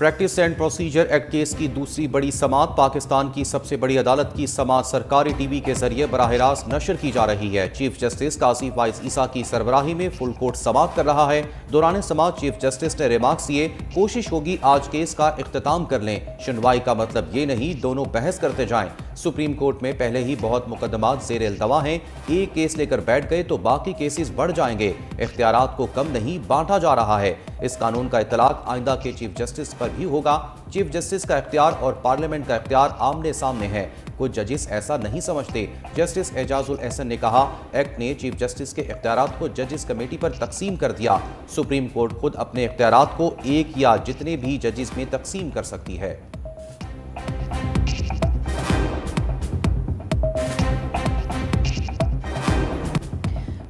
Practice and procedure act case کی دوسری بڑی سماعت پاکستان کی سب سے بڑی عدالت کی سماعت سرکاری ٹی وی کے ذریعے براہ راست نشر کی جا رہی ہے۔ چیف جسٹس قاضی فائز عیسیٰ کی سربراہی میں فل کورٹ سماعت کر رہا ہے۔ دوران سماعت چیف جسٹس نے ریمارکس دیے، کوشش ہوگی آج کیس کا اختتام کر لیں۔ سنوائی کا مطلب یہ نہیں دونوں بحث کرتے جائیں۔ سپریم کورٹ میں پہلے ہی بہت مقدمات زیر التوا ہیں، ایک کیس لے کر بیٹھ گئے تو باقی کیسز بڑھ جائیں گے۔ اختیارات کو کم نہیں بانٹا جا رہا ہے۔ اس قانون کا اطلاق آئندہ کے چیف جسٹس پر بھی ہوگا۔ چیف جسٹس کا اختیار اور پارلیمنٹ کا اختیار آمنے سامنے ہے۔ کچھ ججز ایسا نہیں سمجھتے۔ جسٹس اعجاز الاحسن نے کہا، ایکٹ نے چیف جسٹس کے اختیارات کو ججز کمیٹی پر تقسیم کر دیا۔ سپریم کورٹ خود اپنے اختیارات کو ایک یا جتنے بھی ججز میں تقسیم کر سکتی ہے۔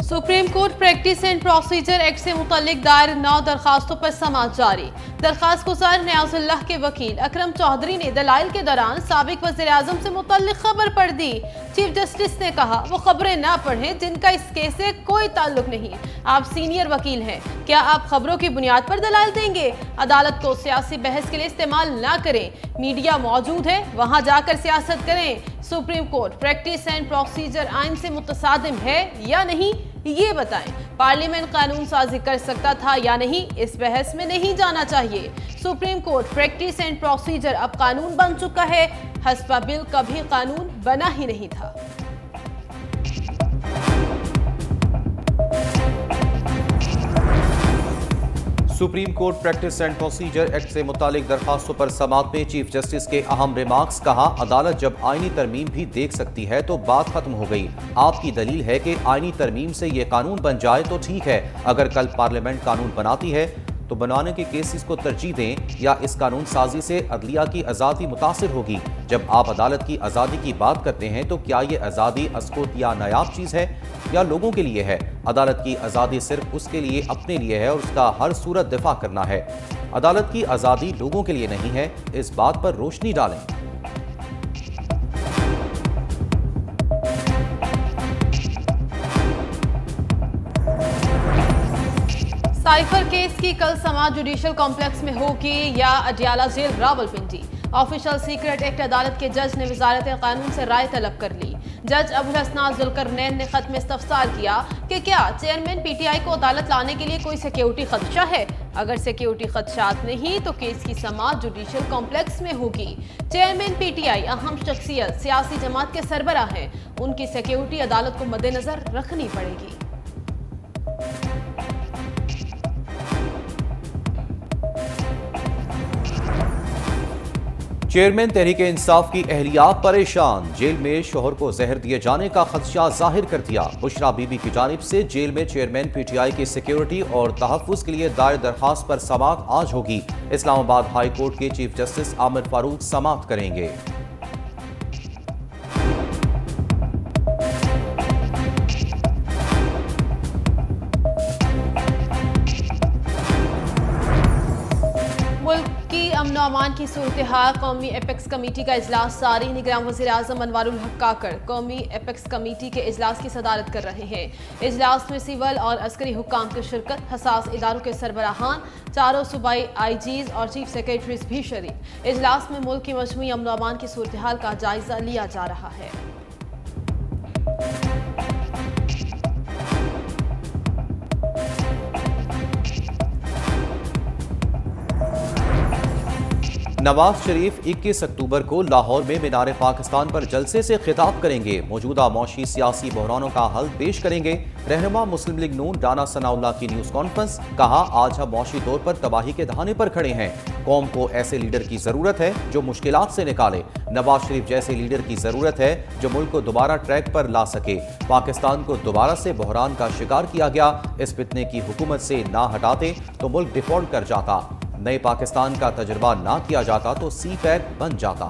Supreme court practice and procedure act سے متعلق دائر 9 درخواستوں پر سماعت جاری۔ درخواست گزار نیاز اللہ کے وکیل اکرم چودھری نے دلائل کے دوران سابق وزیر اعظم سے متعلق خبر پڑھ دی۔ چیف جسٹس نے کہا وہ خبریں نہ پڑھیں جن کا اس کیس سے کوئی تعلق نہیں۔ آپ سینئر وکیل ہیں، کیا آپ خبروں کی بنیاد پر دلائل دیں گے؟ عدالت کو سیاسی بحث کے لیے استعمال نہ کریں۔ میڈیا موجود ہے، وہاں جا کر سیاست کریں۔ Supreme court practice and procedure آئین سے متصادم ہے یا نہیں، یہ بتائیں۔ پارلیمنٹ قانون سازی کر سکتا تھا یا نہیں، اس بحث میں نہیں جانا چاہیے۔ Supreme court practice and procedure اب قانون بن چکا ہے، حسب بل کبھی قانون بنا ہی نہیں تھا۔ Supreme court practice and procedure act سے متعلق درخواستوں پر سماعت میں چیف جسٹس کے اہم ریمارکس۔ کہا، عدالت جب آئینی ترمیم بھی دیکھ سکتی ہے تو بات ختم ہو گئی۔ آپ کی دلیل ہے کہ آئینی ترمیم سے یہ قانون بن جائے تو ٹھیک ہے، اگر کل پارلیمنٹ قانون بناتی ہے تو بنانے کے کیسز کو ترجیح دیں، یا اس قانون سازی سے عدلیہ کی آزادی متاثر ہوگی۔ جب آپ عدالت کی آزادی کی بات کرتے ہیں تو کیا یہ آزادی اسکوت یا نایاب چیز ہے یا لوگوں کے لیے ہے؟ عدالت کی آزادی صرف اس کے لیے اپنے لیے ہے اور اس کا ہر صورت دفاع کرنا ہے۔ عدالت کی آزادی لوگوں کے لیے نہیں ہے، اس بات پر روشنی ڈالیں۔ سائفر کیس کی کل سماعت جوڈیشل کمپلیکس میں ہوگی یا Adiala jail Rawalpindi? Official secret act عدالت کے جج نے وزارت قانون سے رائے طلب کر لی۔ جج ابوالحسنات ذوالقرنین نے خط میں استفسار کیا کہ کیا چیئرمین پی ٹی آئی کو عدالت لانے کے لیے کوئی سیکیورٹی خدشہ ہے؟ اگر سیکیورٹی خدشات نہیں تو کیس کی سماعت جوڈیشل کمپلیکس میں ہوگی۔ چیئرمین پی ٹی آئی اہم شخصیت، سیاسی جماعت کے سربراہ ہیں، ان کی سیکیورٹی عدالت کو مد نظر رکھنی پڑے گی۔ چیئرمین تحریک انصاف کی اہلیہ پریشان، جیل میں شوہر کو زہر دیے جانے کا خدشہ ظاہر کر دیا۔ بشرا بی بی کی جانب سے جیل میں چیئرمین پی ٹی آئی کی سیکیورٹی اور تحفظ کے لیے دائر درخواست پر سماعت آج ہوگی۔ اسلام آباد ہائی کورٹ کے چیف جسٹس عامر فاروق سماعت کریں گے۔ امن و امان کی صورتحال، قومی ایپیکس کمیٹی کا اجلاس جاری۔ نگراں وزیر اعظم انوار الحق کاکڑ قومی ایپیکس کمیٹی کے اجلاس کی صدارت کر رہے ہیں۔ اجلاس میں سول اور عسکری حکام کی شرکت، حساس اداروں کے سربراہان، چاروں صوبائی آئی جیز اور چیف سیکریٹریز بھی شریک۔ اجلاس میں ملک کی مجموعی امن و امان کی صورتحال کا جائزہ لیا جا رہا ہے۔ نواز شریف 21 اکتوبر کو لاہور میں مینار پاکستان پر جلسے سے خطاب کریں گے۔ موجودہ معاشی سیاسی بحرانوں کا حل پیش کریں گے۔ رہنما مسلم لیگ نون رانا ثناء اللہ کی نیوز کانفرنس، کہا آج ہم معاشی طور پر تباہی کے دہانے پر کھڑے ہیں۔ قوم کو ایسے لیڈر کی ضرورت ہے جو مشکلات سے نکالے۔ نواز شریف جیسے لیڈر کی ضرورت ہے جو ملک کو دوبارہ ٹریک پر لا سکے۔ پاکستان کو دوبارہ سے بحران کا شکار کیا گیا، اس فتنے کی حکومت سے نہ ہٹاتے تو ملک ڈیفالٹ کر جاتا۔ نئے پاکستان کا تجربہ نہ کیا جاتا تو سی پیک بن جاتا۔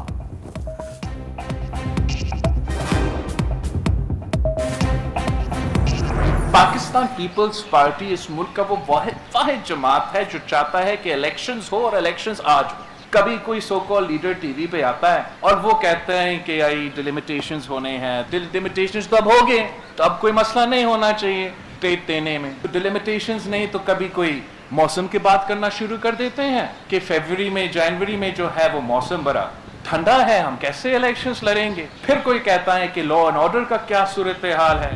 پاکستان پیپلز پارٹی اس ملک کا وہ واحد جماعت ہے جو چاہتا ہے کہ الیکشنز ہو اور الیکشنز آج ہو۔ کبھی کوئی سو کال لیڈر ٹی وی پہ آتا ہے اور وہ کہتے ہیں کہ ڈیلیمیٹیشنز ہونے ہیں، ڈیلیمیٹیشنز تو اب ہو گئے تو اب کوئی مسئلہ نہیں ہونا چاہیے ڈیٹ دینے میں۔ ڈیلیمیٹیشنز نہیں تو کبھی کوئی मौसम की बात करना शुरू कर देते हैं कि फरवरी में जनवरी में जो है वो मौसम बड़ा ठंडा है, हम कैसे इलेक्शंस लड़ेंगे। फिर कोई कहता है कि लॉ एंड ऑर्डर का क्या सूरत हाल है।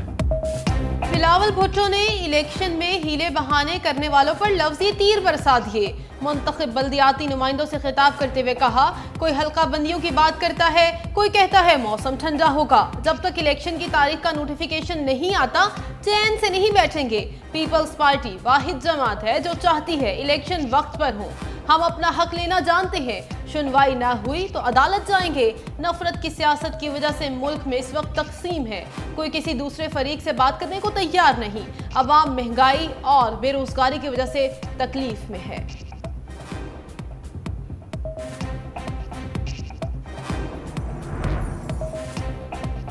बिलावल भुट्टो ने इलेक्शन में हीले बहाने करने वालों पर लफ्जी तीर बरसा दिए। मुंतखब बल्दियाती नुमाइंदों से खिताब करते हुए कहा, कोई हल्का बंदियों की बात करता है, कोई कहता है मौसम ठंडा होगा। जब तक इलेक्शन की तारीख का नोटिफिकेशन नहीं आता चैन से नहीं बैठेंगे। पीपल्स पार्टी वाहिद जमात है जो चाहती है इलेक्शन वक्त पर हो। हम अपना हक लेना जानते हैं, सुनवाई ना हुई तो अदालत जाएंगे। नफरत की सियासत की वजह से मुल्क में इस वक्त तकसीम है, कोई किसी दूसरे फरीक से बात करने को तैयार नहीं। अवाम महंगाई और बेरोजगारी की वजह से तकलीफ में है।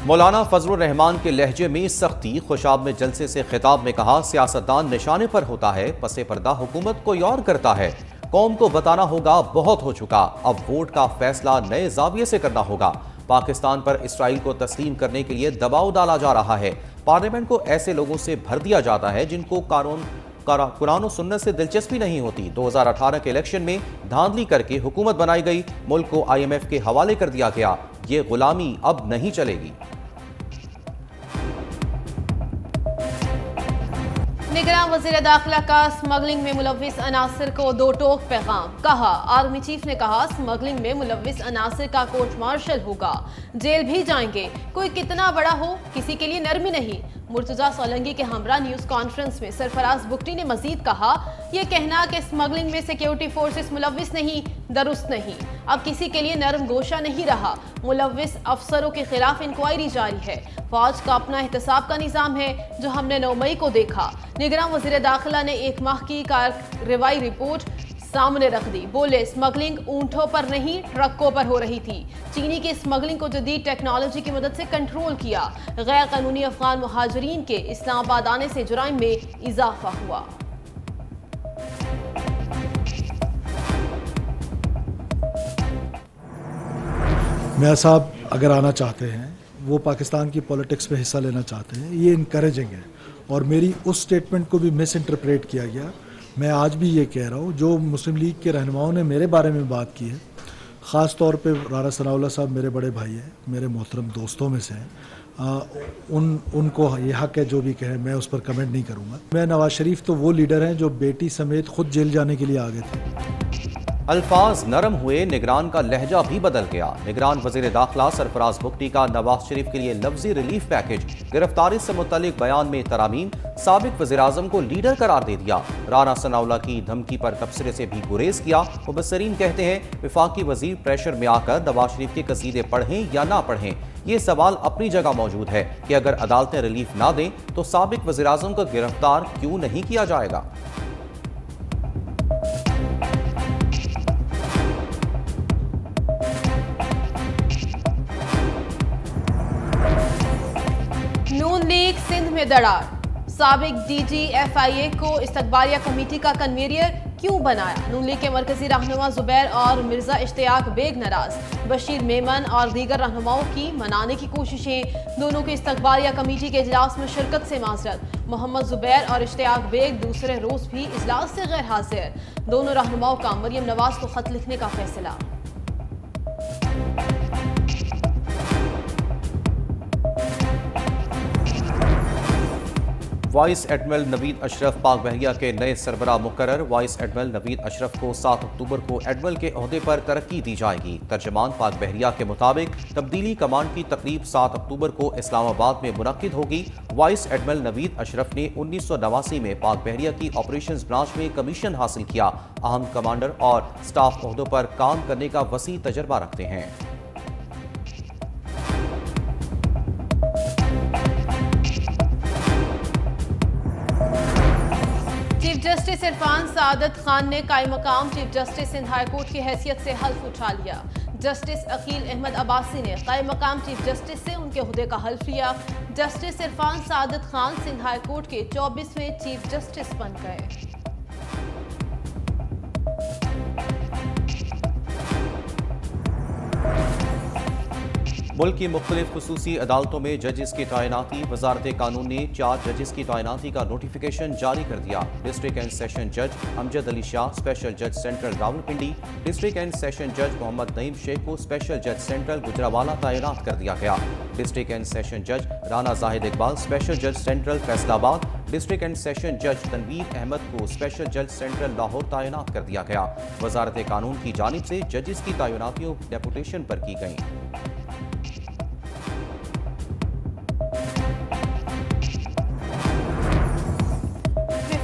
मौलाना फजलुर रहमान के लहजे में सख्ती, खुशाब में जलसे से खिताब में कहा, सियासतदान निशाने पर होता है, पसे पर्दा हुकूमत कोई और करता है। कौम को बताना होगा बहुत हो चुका, अब वोट का फैसला नए जाविये से करना होगा। पाकिस्तान पर इसराइल को तस्लीम करने के लिए दबाव डाला जा रहा है। पार्लियामेंट को ऐसे लोगों से भर दिया जाता है जिनको कुरान और सुन्नत से दिलचस्पी नहीं होती। 2018 के इलेक्शन में धांधली करके हुकूमत बनाई गई, मुल्क को IMF के हवाले कर दिया गया। ये गुलामी अब नहीं चलेगी। निगरान वज़ीर दाखिला का स्मगलिंग में मुलव्विस अनासिर को दो टोक पैगाम। कहा, आर्मी चीफ ने कहा स्मगलिंग में मुलव्विस अनासिर का कोर्ट मार्शल होगा, जेल भी जाएंगे। कोई कितना बड़ा हो, किसी के लिए नरमी नहीं। मुर्तजा सोलंकी के हमरा न्यूज कॉन्फ्रेंस में सरफराज बुगटी ने मजीद कहा, यह कहना कि स्मगलिंग में सिक्योरिटी फोर्सेस मुलव्विस नहीं, दुरुस्त नहीं। अब किसी के लिए नरम गोशा नहीं रहा। मुलव्विस अफसरों के खिलाफ इंक्वायरी जारी है। फौज का अपना एहतसाब का निज़ाम है जो हमने 9 मई को देखा। निगरान वज़ीर दाखिला ने 1 माह की कार्रवाई रिपोर्ट सामने रख दी। बोले, स्मगलिंग ऊंटों पर नहीं ट्रकों पर हो रही थी। चीनी की स्मगलिंग को जदीद टेक्नोलॉजी की मदद से कंट्रोल किया। गैर कानूनी अफगान मुहाजिरीन के इस्लामाबाद आने से जुराइम में इजाफा हुआ। मियां साहब अगर आना चाहते हैं, वो पाकिस्तान की पॉलिटिक्स में हिस्सा लेना चाहते हैं, ये इनकरेजिंग है। और मेरी उस स्टेटमेंट को भी मिस इंटरप्रेट किया गया। मैं आज भी ये कह रहा हूँ, जो मुस्लिम लीग के रहनुमाओं ने मेरे बारे में बात की है, ख़ास तौर पे राना सनाउल्लाह साहब मेरे बड़े भाई हैं, मेरे मोहतरम दोस्तों में से हैं, उनको ये हक है जो भी कहें, मैं उस पर कमेंट नहीं करूँगा। मैं नवाज शरीफ तो वो लीडर हैं जो बेटी समेत खुद जेल जाने के लिए आ गए थे। अल्फाज नरम हुए, निगरान का लहजा भी बदल गया। निगरान वज़ीर दाखिला सरफराज बुगटी का नवाज शरीफ के लिए लफ्जी रिलीफ पैकेज, गिरफ्तारी से मुतल्लिक बयान में तरामीम, साबिक वज़ीर-ए-आज़म को लीडर करार दे दिया। राना सनाउल्लाह की धमकी पर तबसरे से भी गुरेज किया। मुबस्सरीन कहते हैं वफाकी वज़ीर प्रेशर में आकर नवाज शरीफ के कसीदे पढ़ें या ना पढ़ें, ये सवाल अपनी जगह मौजूद है कि अगर अदालतें रिलीफ ना दें तो साबिक वज़ीर-ए-आज़म को गिरफ्तार क्यों नहीं किया जाएगा। नून लीग सिंध में दरार, साबिक DG FIA को इस्तकबालिया कमेटी का कन्वीनियर क्यों बनाया। नून लीग के मरकजी रहनुमा जुबैर और मिर्जा इश्तियाक बेग नाराज। बशीर मेमन और दीगर रहनुमाओं की मनाने की कोशिशें। दोनों की इस्तकबालिया कमेटी के इजलास में शिरकत से माजरत। मोहम्मद जुबैर और इश्तियाक बेग दूसरे रोज भी इजलास से गैर हाजिर। दोनों रहनुमाओं का मरियम नवाज को खत लिखने का फैसला। वाइस एडमिरल नवीद अशरफ पाक बहरिया के नए सरबराह मुकर्रर। वाइस एडमिरल नवीद अशरफ को 7 अक्टूबर को एडमिरल के ओहदे पर तरक्की दी जाएगी। तर्जमान पाक बहरिया के मुताबिक तब्दीली कमांड की तकरीब 7 अक्टूबर को इस्लामाबाद में मुनक्किद होगी। वाइस एडमिरल नवीद अशरफ ने 1989 में पाक बहरिया की ऑपरेशंस ब्रांच में कमीशन हासिल किया। अहम कमांडर और स्टाफ ओहदों पर काम करने का वसी तजर्बा रखते हैं। चीफ जस्टिस इरफान सादत खान ने कायम मकाम chief justice Sindh high court की हैसियत से हल्फ उठा लिया। जस्टिस अकील अहमद अब्बासी ने कायम मकाम चीफ जस्टिस से उनके ओहदे का हल्फ लिया। Justice Irfan Saadat Khan Sindh high court के 24वें चीफ जस्टिस बन गए। मुल्क की मुख्तलिफ खुसूसी अदालतों में जजेस की तैनाती। वजारत कानून ने 4 जजेस की तैनाती का नोटिफिकेशन जारी कर दिया। डिस्ट्रिक्ट एंड सेशन जज अमजद अली शाह स्पेशल जज central Rawalpindi, district and session जज मोहम्मद नईम शेख को स्पेशल जज सेंट्रल गुजरावाला तैनात कर दिया गया। डिस्ट्रिक्ट एंड सेशन जज राना जाहिद इकबाल स्पेशल जज central Faisalabad, district and session जज तनवीर अहमद को स्पेशल जज सेंट्रल लाहौर तैनात कर दिया गया। वजारत कानून की जानिब से जजेस की तैनातियों डेपुटेशन पर की गई।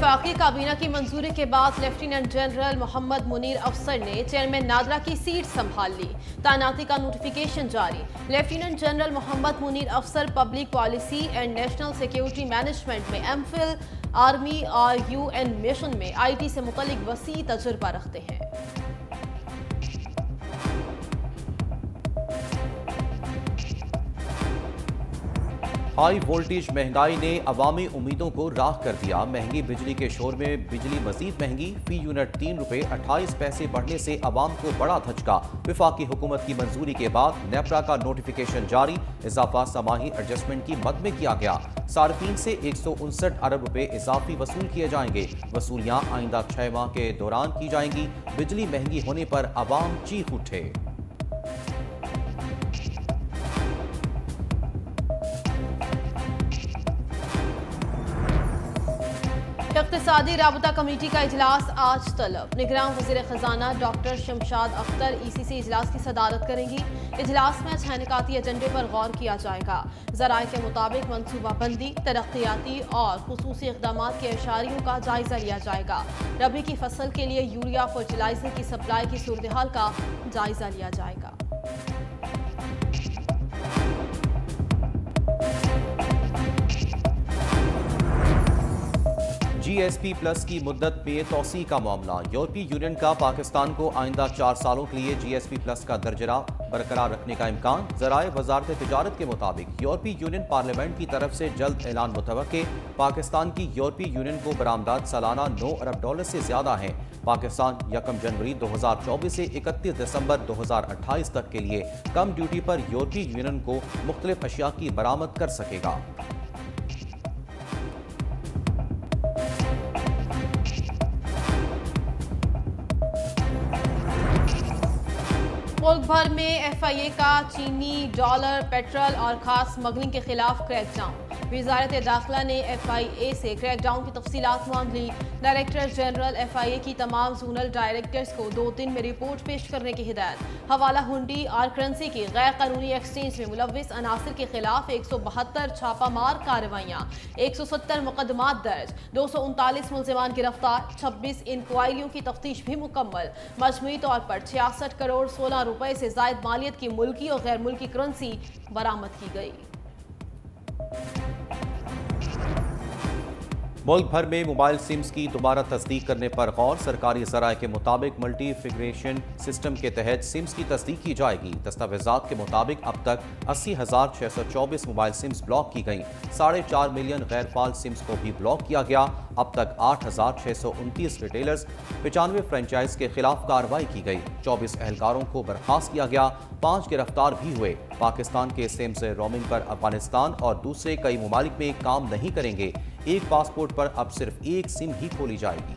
वफाकी काबीना की मंजूरी के बाद लेफ्टिनेंट जनरल मोहम्मद मुनीर अफसर ने चेयरमैन नादरा की सीट संभाल ली। तैनाती का नोटिफिकेशन जारी। लेफ्टिनेंट जनरल मोहम्मद मुनीर अफसर public policy and national security management में एमफिल, आर्मी और यूएन मिशन में आईटी से मुतल्लिक वसी तजुर्बा रखते हैं। हाई वोल्टेज महंगाई ने अवामी उम्मीदों को राख कर दिया। महंगी बिजली के शोर में बिजली मजीद महंगी, फी यूनिट 3 रुपए 28 पैसे बढ़ने से अवाम को बड़ा धचका। वफाकी हुकूमत की मंजूरी के बाद नेपरा का नोटिफिकेशन जारी। इजाफा समाही एडजस्टमेंट की मद में किया गया। सार्फिन से 159 अरब रुपए इजाफी वसूल किए जाएंगे। वसूलियां आइंदा 6 माह के दौरान की जाएंगी। बिजली महंगी होने पर अवाम चीख उठे। इक़्तिसादी राबता कमेटी का इजलास आज तलब। निगरान वज़ीर ख़जाना डॉक्टर शमशाद अख्तर ECC इजलास की सदारत करेंगी। इजलास में छह एजेंडे पर गौर किया जाएगा। ज़राए के मुताबिक मनसूबाबंदी, तरक्याती और खुसूसी इक़दामात के इशारियों का जायजा लिया जाएगा। रबी की फसल के लिए यूरिया फर्टिलाइजर की सप्लाई की सूरत हाल का जायजा लिया जाएगा। GSP प्लस की मुद्दत में तोसी का मामला। यूरोपीय यूनियन का पाकिस्तान को आइंदा 4 सालों के लिए GSP प्लस का दर्जा बरकरार रखने का इम्कान। ज़राए वजारत तिजारत के मुताबिक यूरोपीय यूनियन पार्लियामेंट की तरफ से जल्द ऐलान मुतवक्के। पाकिस्तान की यूरोपीय यूनियन को बरामदात सालाना $9 अरब से ज्यादा हैं। पाकिस्तान 1 जनवरी 2024 से 31 दिसंबर 2028 तक के लिए कम ड्यूटी पर यूरोपीय यूनियन को मुख्तलिफ अशिया की बरामद कर सकेगा। मुल्क भर में FIA का चीनी, डॉलर, पेट्रोल और खास स्मगलिंग के खिलाफ क्रैकडाउन। वजारत दाखिला ने FIA से क्रैकडाउन की तफसीलात मांग ली। डायरेक्टर जनरल FIA की तमाम जोनल डायरेक्टर्स को 2 दिन में रिपोर्ट पेश करने की हिदायत। हवाला हुंडी और करेंसी की गैर कानूनी एक्सचेंज में मुलव्विस अनासर के खिलाफ 172 छापामार कार्रवाइयाँ, 170 मुकदमात दर्ज, 239 मुलजिमान गिरफ्तार, 26 इंक्वायरियों की तफ्तीश भी मुकम्मल। मजमूई तौर पर 66 करोड़ 16 रुपए से जायद मालियत की मुल्की और गैर मुल्की करेंसी बरामद की गई। मुल्क भर में मोबाइल सिम्स की दोबारा तस्दीक करने पर गौर। सरकारी ज़राए के मुताबिक मल्टीफिग्रेशन सिस्टम के तहत सिम्स की तस्दीक की जाएगी। दस्तावेजात के मुताबिक अब तक 80,624 मोबाइल सिम्स ब्लॉक की गई। 4.5 मिलियन गैर फाल सिम्स को भी ब्लॉक किया गया। अब तक 8,629 रिटेलर्स, 95 फ्रेंचाइज के खिलाफ कार्रवाई की गई। 24 एहलकारों को बर्खास्त किया गया। 5 गिरफ्तार भी हुए। पाकिस्तान के सिम से रोमिंग पर अफगानिस्तान और दूसरे कई ममालिक में काम नहीं करेंगे। एक पासपोर्ट पर अब सिर्फ एक सिम ही खोली जाएगी।